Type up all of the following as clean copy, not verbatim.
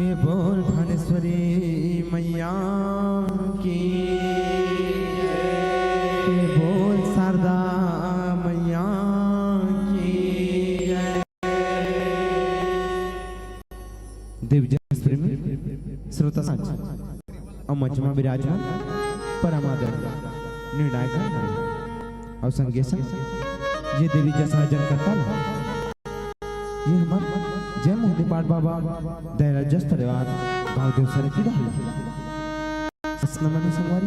के बोल भानेश्वरी मैया की, के बोल शारदा मैया की। देव जस प्रेमी श्रोता साच मंच में विराजमान परमादर निर्णायक और संगे संग ये देवी जैसा जन करता ये हमारा जय मोहन पाठ बाबा दयाल जस परिवार भावदेव सर की डाल सस्नमन संगवारी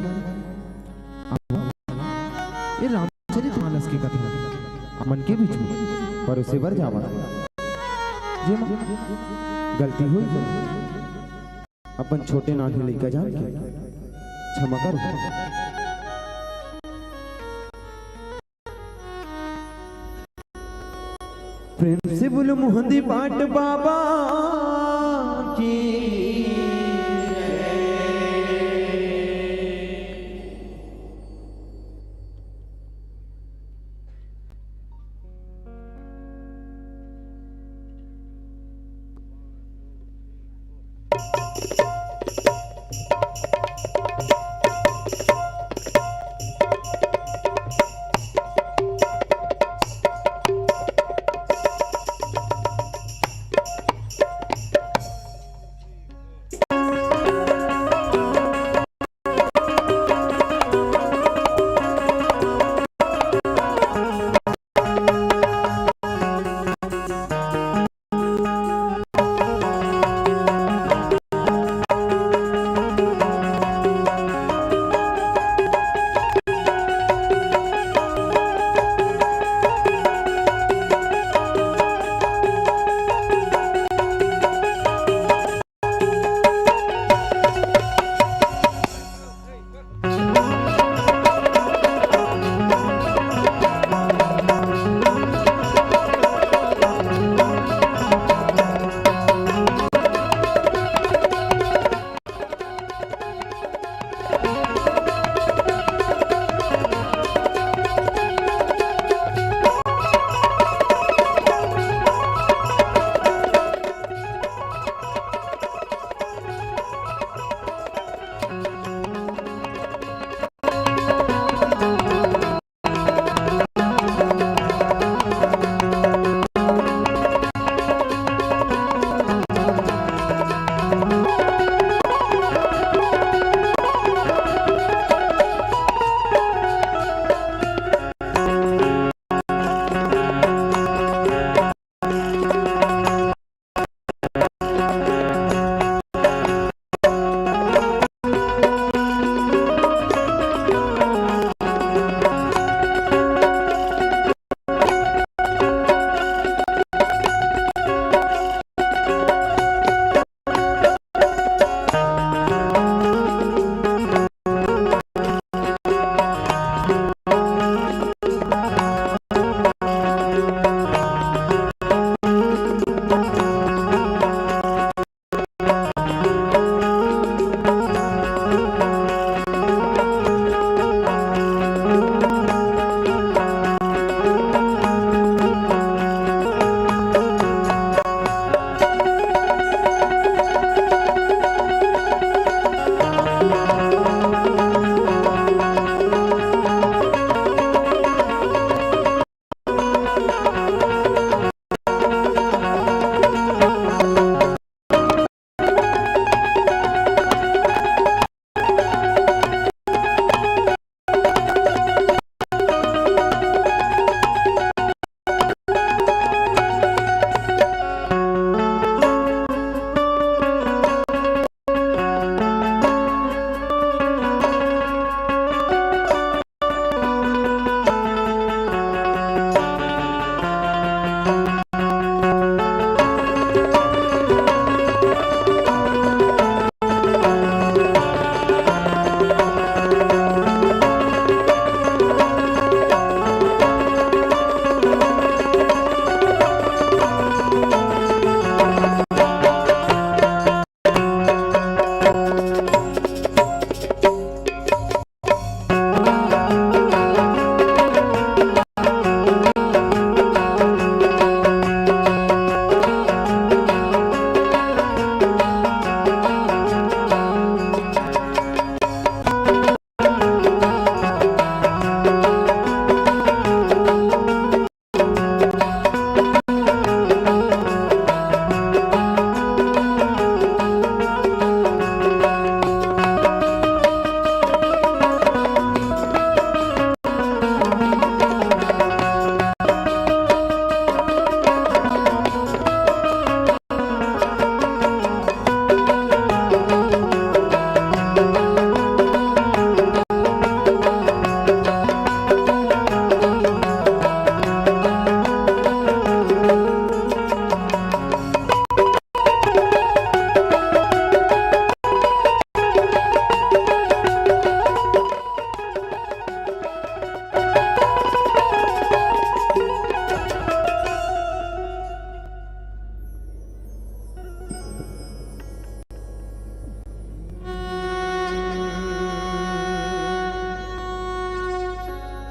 ये रामचरित मानस की कथा मन के बीच में पर उसे बर जावा जे गलती हुई अपन छोटे नाठे लेकर जान के क्षमा कर। प्रेम से बोलो मोहंदी पाठ बाबा की।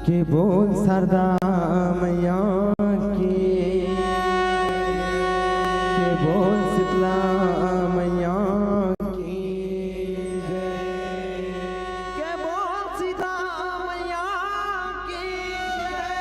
के बोल सरदा मैया की, के बोल शीतला मैया की जय, के बोल सीता मैया की जय।